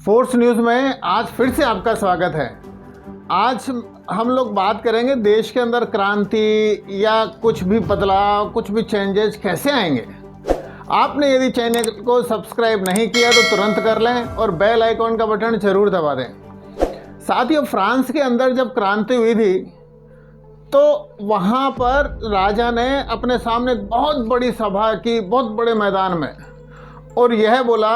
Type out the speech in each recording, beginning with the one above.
Force news में आज फिर से आपका स्वागत है। आज हम लोग बात करेंगे देश के अंदर क्रांति या कुछ भी बदलाव, कुछ भी चेंजेस कैसे आएंगे। आपने यदि चैनल को सब्सक्राइब नहीं किया तो तुरंत कर लें और बेल आइकॉन का बटन जरूर दबा दें। साथियों, फ्रांस के अंदर जब क्रांति हुई थी तो वहाँ पर राजा ने अपने सामने बहुत बड़ी सभा की, बहुत बड़े मैदान में, और यह बोला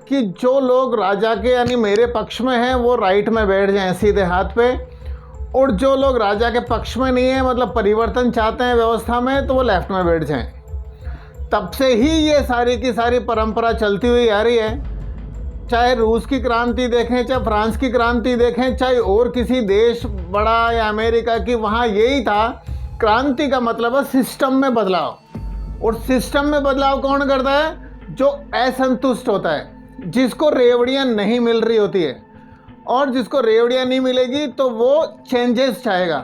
कि जो लोग राजा के यानी मेरे पक्ष में हैं वो राइट में बैठ जाएं सीधे हाथ पे, और जो लोग राजा के पक्ष में नहीं हैं, मतलब परिवर्तन चाहते हैं व्यवस्था में, तो वो लेफ्ट में बैठ जाएं। तब से ही ये सारी की सारी परंपरा चलती हुई आ रही है। चाहे रूस की क्रांति देखें, चाहे फ्रांस की क्रांति देखें, चाहे और किसी देश बड़ा या अमेरिका की, वहाँ यही था। क्रांति का मतलब है सिस्टम में बदलाव, और सिस्टम में बदलाव कौन करता है? जो असंतुष्ट होता है, जिसको रेवड़ियाँ नहीं मिल रही होती है, और जिसको रेवड़ियाँ नहीं मिलेगी तो वो चेंजेस चाहेगा।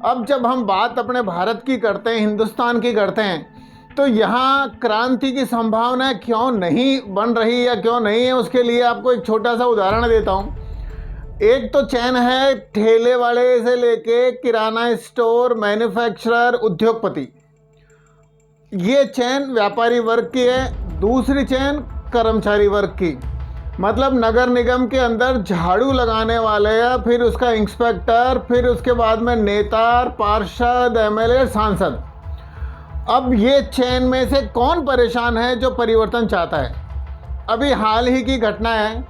अब जब हम बात अपने भारत की करते हैं, हिंदुस्तान की करते हैं, तो यहाँ क्रांति की संभावना क्यों नहीं बन रही या क्यों नहीं है, उसके लिए आपको एक छोटा सा उदाहरण देता हूँ। एक तो चैन है ठेले वाले से लेके किराना स्टोर, मैन्युफैक्चरर, उद्योगपति, ये चैन व्यापारी वर्ग की है। दूसरी चैन कर्मचारी वर्ग की, मतलब नगर निगम के अंदर झाड़ू लगाने वाले, या फिर उसका इंस्पेक्टर, फिर उसके बाद में नेता, पार्षद, एमएलए, सांसद। अब ये चैन में से कौन परेशान है जो परिवर्तन चाहता है? अभी हाल ही की घटना है,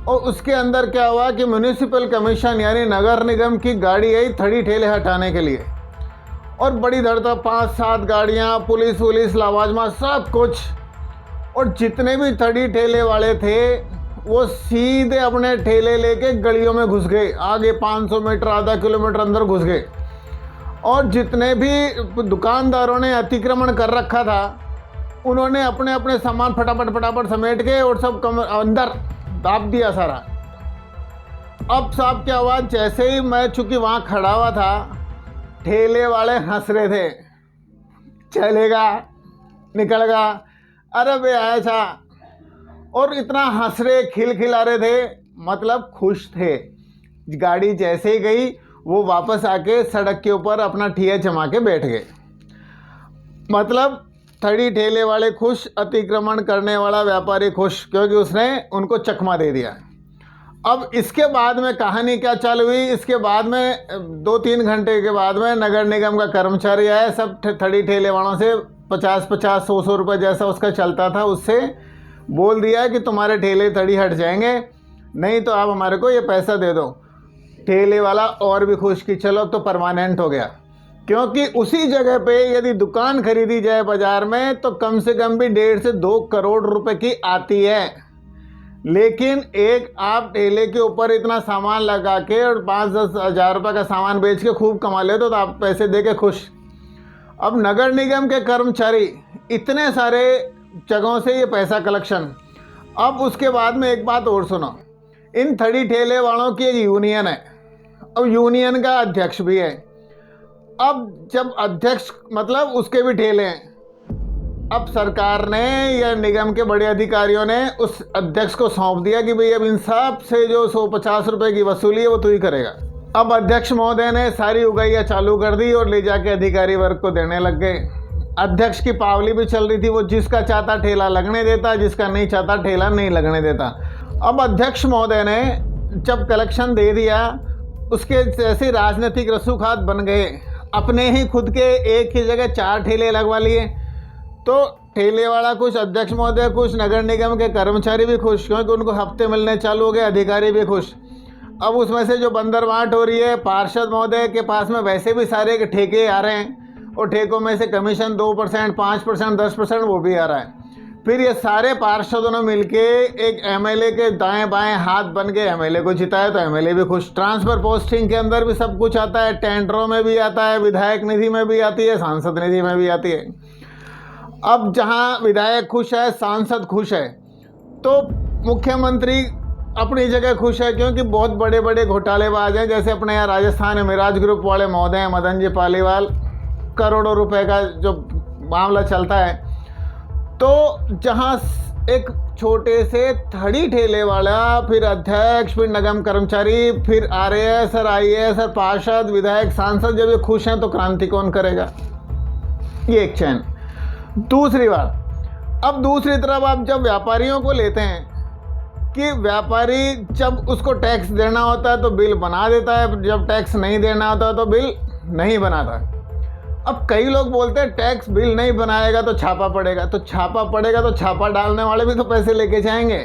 और उसके अंदर क्या हुआ कि म्यूनिसिपल कमीशन यानी नगर निगम की गाड़ी आई थड़ी ठेले हटाने के लिए, और बड़ी धड़ता 5-7 गाड़ियाँ, पुलिस वुलिस, लावाजमा, सब कुछ। और जितने भी थड़ी ठेले वाले थे वो सीधे अपने ठेले लेके गलियों में घुस गए, आगे 500 मीटर, आधा किलोमीटर अंदर घुस गए। और जितने भी दुकानदारों ने अतिक्रमण कर रखा था, उन्होंने अपने अपने सामान फटाफट समेट के और सब अंदर दाब दिया सारा। अब साहब क्या हुआ, जैसे ही मैं चूँकि वहाँ खड़ा हुआ था, ठेले वाले हंस रहे थे, चलेगा, निकलेगा, अरे बे ऐसा, और इतना हंस रहे, खिलखिला रहे थे, मतलब खुश थे। गाड़ी जैसे ही गई वो वापस आके सड़क के ऊपर अपना ठिया जमा के बैठ गए। मतलब थड़ी ठेले वाले खुश, अतिक्रमण करने वाला व्यापारी खुश, क्योंकि उसने उनको चकमा दे दिया। अब इसके बाद में कहानी क्या चालू हुई? इसके बाद में 2-3 घंटे के बाद में नगर निगम का कर्मचारी आया, सब थड़ी ठेले वालों से 50-50, 100-100 रुपये जैसा उसका चलता था, उससे बोल दिया कि तुम्हारे ठेले थड़ी हट जाएंगे, नहीं तो आप हमारे को ये पैसा दे दो। ठेले वाला और भी खुश कि चलो अब तो परमानेंट हो गया, क्योंकि उसी जगह पे यदि दुकान खरीदी जाए बाज़ार में तो कम से कम भी 1.5 से 2 करोड़ रुपए की आती है। लेकिन एक आप ठेले के ऊपर इतना सामान लगा के और 5-10 हज़ार रुपये का सामान बेच के खूब कमा लेते हो, तो आप पैसे दे के खुश। अब नगर निगम के कर्मचारी इतने सारे जगहों से ये पैसा कलेक्शन। अब उसके बाद में एक बात और सुनो, इन थड़ी ठेले वालों की एक यूनियन है, अब यूनियन का अध्यक्ष भी है। अब जब अध्यक्ष, मतलब उसके भी ठेले हैं, अब सरकार ने या निगम के बड़े अधिकारियों ने उस अध्यक्ष को सौंप दिया कि भाई अब इन सब से जो 150 रुपये की वसूली है वो तू ही करेगा। अब अध्यक्ष महोदय ने सारी उगाइयाँ चालू कर दी और ले जाके अधिकारी वर्ग को देने लग गए। अध्यक्ष की पावली भी चल रही थी, वो जिसका चाहता ठेला लगने देता, जिसका नहीं चाहता ठेला नहीं लगने देता। अब अध्यक्ष महोदय ने जब कलेक्शन दे दिया, उसके जैसे राजनीतिक रसूखात बन गए, अपने ही खुद के एक ही जगह 4 ठेले लगवा लिए। तो ठेले वाला खुश, अध्यक्ष महोदय खुश, नगर निगम के कर्मचारी भी खुश, क्योंकि उनको हफ्ते मिलने चालू हो गए, अधिकारी भी खुश। अब उसमें से जो बंदरबांट हो रही है, पार्षद महोदय के पास में वैसे भी सारे ठेके आ रहे हैं, और ठेकों में से कमीशन 2%, 5%, 10% वो भी आ रहा है। फिर ये सारे पार्षदों ने मिलके एक एमएलए के दाएं बाएं हाथ बन के एमएलए को जिताया, तो एमएलए भी खुश। ट्रांसफर पोस्टिंग के अंदर भी सब कुछ आता है, टेंडरों में भी आता है, विधायक निधि में भी आती है, सांसद निधि में भी आती है। अब जहाँ विधायक खुश है, सांसद खुश है, तो मुख्यमंत्री अपनी जगह खुश है, क्योंकि बहुत बड़े बड़े घोटालेबाज हैं। जैसे अपने यहाँ राजस्थान में मिराज ग्रुप वाले महोदय हैं, मदन जी पालीवाल, करोड़ों रुपए का जो मामला चलता है। तो जहाँ एक छोटे से थड़ी ठेले वाला, फिर अध्यक्ष, फिर निगम कर्मचारी, फिर आरएएस और आईएएस और पार्षद, विधायक, सांसद जब ये खुश हैं तो क्रांति कौन करेगा? ये एक चैन। दूसरी बात, अब दूसरी तरफ आप जब व्यापारियों को लेते हैं कि व्यापारी जब उसको टैक्स देना होता है तो बिल बना देता है, जब टैक्स नहीं देना होता तो बिल नहीं बनाता। अब कई लोग बोलते हैं टैक्स बिल नहीं बनाएगा तो छापा पड़ेगा, तो छापा पड़ेगा तो छापा डालने वाले भी तो पैसे लेके जाएंगे।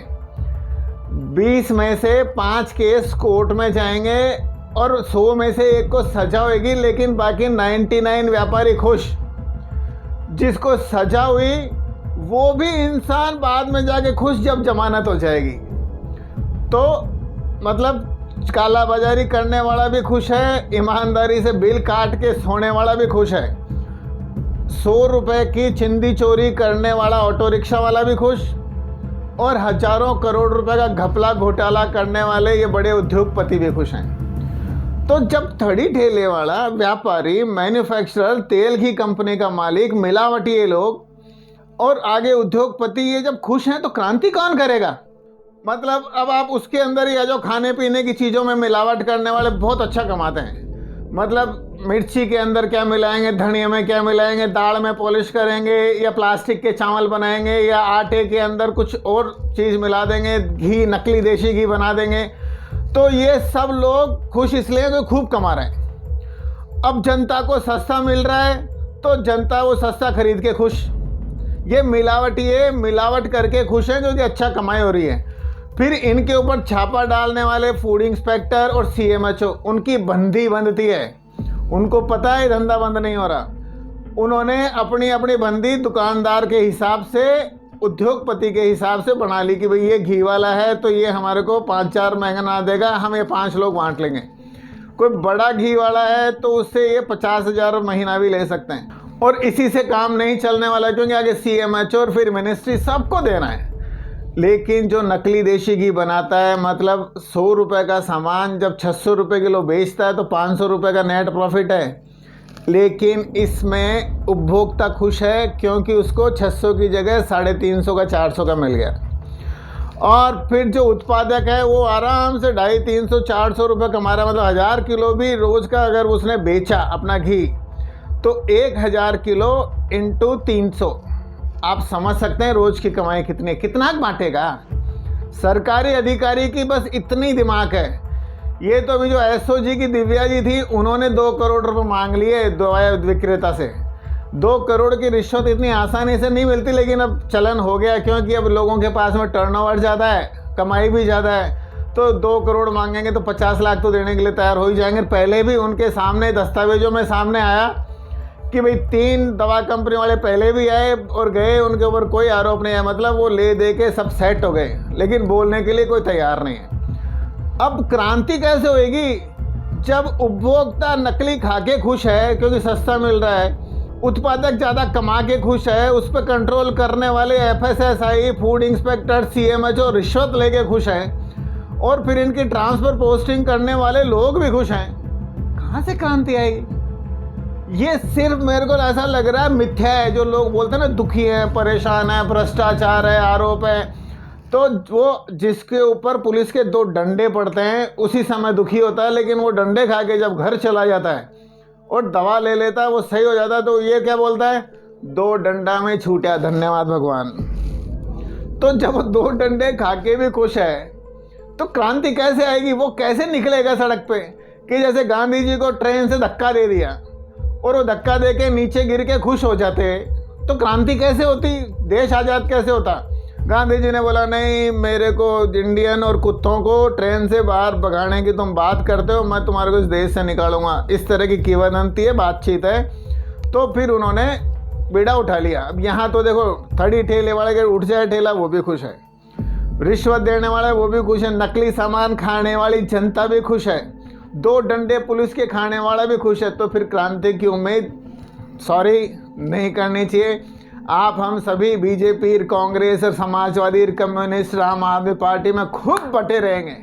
20 में से 5 केस कोर्ट में जाएंगे और 100 में से 1 को सजा होगी, लेकिन बाकी 99 व्यापारी खुश। जिसको सजा हुई वो भी इंसान बाद में जाके खुश जब जमानत हो जाएगी। तो मतलब कालाबाजारी करने वाला भी खुश है, ईमानदारी से बिल काट के सोने वाला भी खुश है, 100 रुपए की चिंदी चोरी करने वाला ऑटो रिक्शा वाला भी खुश, और हजारों करोड़ रुपए का घपला घोटाला करने वाले ये बड़े उद्योगपति भी खुश हैं। तो जब थड़ी ठेले वाला, व्यापारी, मैन्युफैक्चरर, तेल की कंपनी का मालिक, मिलावटी ये लोग और आगे उद्योगपति ये जब खुश हैं तो क्रांति कौन करेगा? मतलब अब आप उसके अंदर ही आ जाओ, खाने पीने की चीज़ों में मिलावट करने वाले बहुत अच्छा कमाते हैं। मतलब मिर्ची के अंदर क्या मिलाएंगे, धनिया में क्या मिलाएंगे, दाल में पॉलिश करेंगे, या प्लास्टिक के चावल बनाएंगे, या आटे के अंदर कुछ और चीज़ मिला देंगे, घी, नकली देशी घी बना देंगे। तो ये सब लोग खुश इसलिए कि खूब कमा रहे हैं। अब जनता को सस्ता मिल रहा है तो जनता वो सस्ता खरीद के खुश। ये मिलावटी है, मिलावट करके खुश हैं क्योंकि अच्छा कमाई हो रही है। फिर इनके ऊपर छापा डालने वाले फूड इंस्पेक्टर और सीएमएचओ, उनकी बंदी बंधती है, उनको पता है धंधा बंद नहीं हो रहा। उन्होंने अपनी अपनी बंदी दुकानदार के हिसाब से, उद्योगपति के हिसाब से बना ली कि भाई ये घी वाला है तो ये हमारे को 5-4 महीना देगा, हम ये 5 लोग बांट लेंगे। कोई बड़ा घी वाला है तो उससे ये 50,000 महीना भी ले सकते हैं। और इसी से काम नहीं चलने वाला, क्योंकि आगे सीएमएचओ और फिर मिनिस्ट्री सबको देना है। लेकिन जो नकली देशी घी बनाता है, मतलब 100 रुपये का सामान जब 600 रुपये किलो बेचता है तो 500 रुपये का नेट प्रॉफिट है। लेकिन इसमें उपभोक्ता खुश है क्योंकि उसको 600 की जगह 350 का, 400 का मिल गया। और फिर जो उत्पादक है वो आराम से 250, 300, 400 रुपये कमा रहा है। मतलब 1000 किलो भी रोज़ का अगर उसने बेचा अपना घी तो 1000 किलो इंटू 300, आप समझ सकते हैं रोज़ की कमाई कितनी, कितना बांटेगा। सरकारी अधिकारी की बस इतनी दिमाग है। ये तो अभी जो एसओजी की दिव्या जी थी, उन्होंने 2 करोड़ रुपए मांग लिए दवा विक्रेता से। 2 करोड़ की रिश्वत इतनी आसानी से नहीं मिलती, लेकिन अब चलन हो गया क्योंकि अब लोगों के पास में टर्नओवर ज़्यादा है, कमाई भी ज़्यादा है। तो 2 करोड़ मांगेंगे तो 50 लाख तो देने के लिए तैयार हो ही जाएंगे। पहले भी उनके सामने दस्तावेजों में सामने आया कि भाई 3 दवा कंपनी वाले पहले भी आए और गए, उनके ऊपर कोई आरोप नहीं है। मतलब वो ले दे के सब सेट हो गए, लेकिन बोलने के लिए कोई तैयार नहीं है। अब क्रांति कैसे होएगी जब उपभोक्ता नकली खा के खुश है क्योंकि सस्ता मिल रहा है, उत्पादक ज़्यादा कमा के खुश है, उस पर कंट्रोल करने वाले एफएसएसआई, फूड इंस्पेक्टर, सीएमएचओ रिश्वत लेके खुश हैं, और फिर इनकी ट्रांसफ़र पोस्टिंग करने वाले लोग भी खुश हैं। कहाँ से क्रांति आएगी? ये सिर्फ मेरे को ऐसा लग रहा है मिथ्या है। जो लोग बोलते हैं ना दुखी हैं, परेशान है, भ्रष्टाचार है, आरोप है, तो वो जिसके ऊपर पुलिस के 2 डंडे पड़ते हैं उसी समय दुखी होता है। लेकिन वो डंडे खा के जब घर चला जाता है और दवा ले लेता है, वो सही हो जाता है, तो ये क्या बोलता है, 2 डंडा में छूटा, धन्यवाद भगवान। तो जब 2 डंडे खा के भी खुश है तो क्रांति कैसे आएगी? वो कैसे निकलेगा सड़क पे? कि जैसे गांधी जी को ट्रेन से धक्का दे दिया और वो धक्का दे के नीचे गिर के खुश हो जाते, तो क्रांति कैसे होती, देश आज़ाद कैसे होता? गांधी जी ने बोला नहीं, मेरे को इंडियन और कुत्तों को ट्रेन से बाहर भगाने की तुम बात करते हो, मैं तुम्हारे को इस देश से निकालूंगा। इस तरह की किंवदंती है, बातचीत है। तो फिर उन्होंने बीड़ा उठा लिया। अब यहाँ तो देखो, थड़ी ठेले वाले के उठ जाए ठेला वो भी खुश है, रिश्वत देने वाला वो भी खुश है, नकली सामान खाने वाली जनता भी खुश है, 2 डंडे पुलिस के खाने वाला भी खुश है। तो फिर क्रांति की उम्मीद नहीं करनी चाहिए। आप हम सभी बीजेपी, कांग्रेस और समाजवादी, कम्युनिस्ट, आम आदमी पार्टी में खूब बटे रहेंगे।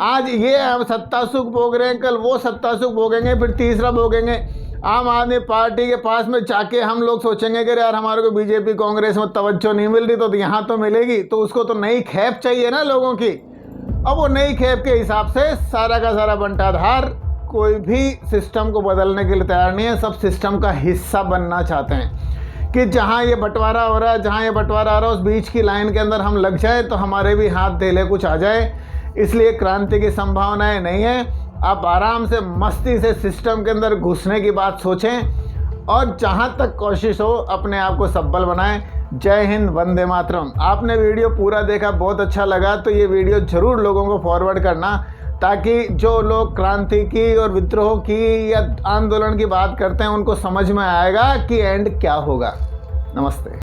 आज ये हम सत्ता सुख भोग रहे हैं, कल वो सत्ता सुख भोगेंगे, फिर तीसरा भोगेंगे। आम आदमी पार्टी के पास में जाके हम लोग सोचेंगे कि यार हमारे को बीजेपी कांग्रेस में तवज्जो नहीं मिल रही तो यहाँ तो मिलेगी, तो उसको तो नई खेप चाहिए ना लोगों की। अब वो नई खेप के हिसाब से सारा का सारा बंटाधार, कोई भी सिस्टम को बदलने के लिए तैयार नहीं है। सब सिस्टम का हिस्सा बनना चाहते हैं कि जहाँ ये बंटवारा हो रहा है, जहाँ ये बंटवारा आ रहा है, उस बीच की लाइन के अंदर हम लग जाए तो हमारे भी हाथ धेले कुछ आ जाए। इसलिए क्रांति की संभावनाएं नहीं है। आप आराम से मस्ती से सिस्टम के अंदर घुसने की बात सोचें और जहाँ तक कोशिश हो अपने आप को सब्बल बनाएं। जय हिंद, वंदे मातरम। आपने वीडियो पूरा देखा, बहुत अच्छा लगा तो ये वीडियो ज़रूर लोगों को फॉरवर्ड करना, ताकि जो लोग क्रांति की और विद्रोह की या आंदोलन की बात करते हैं उनको समझ में आएगा कि एंड क्या होगा। नमस्ते।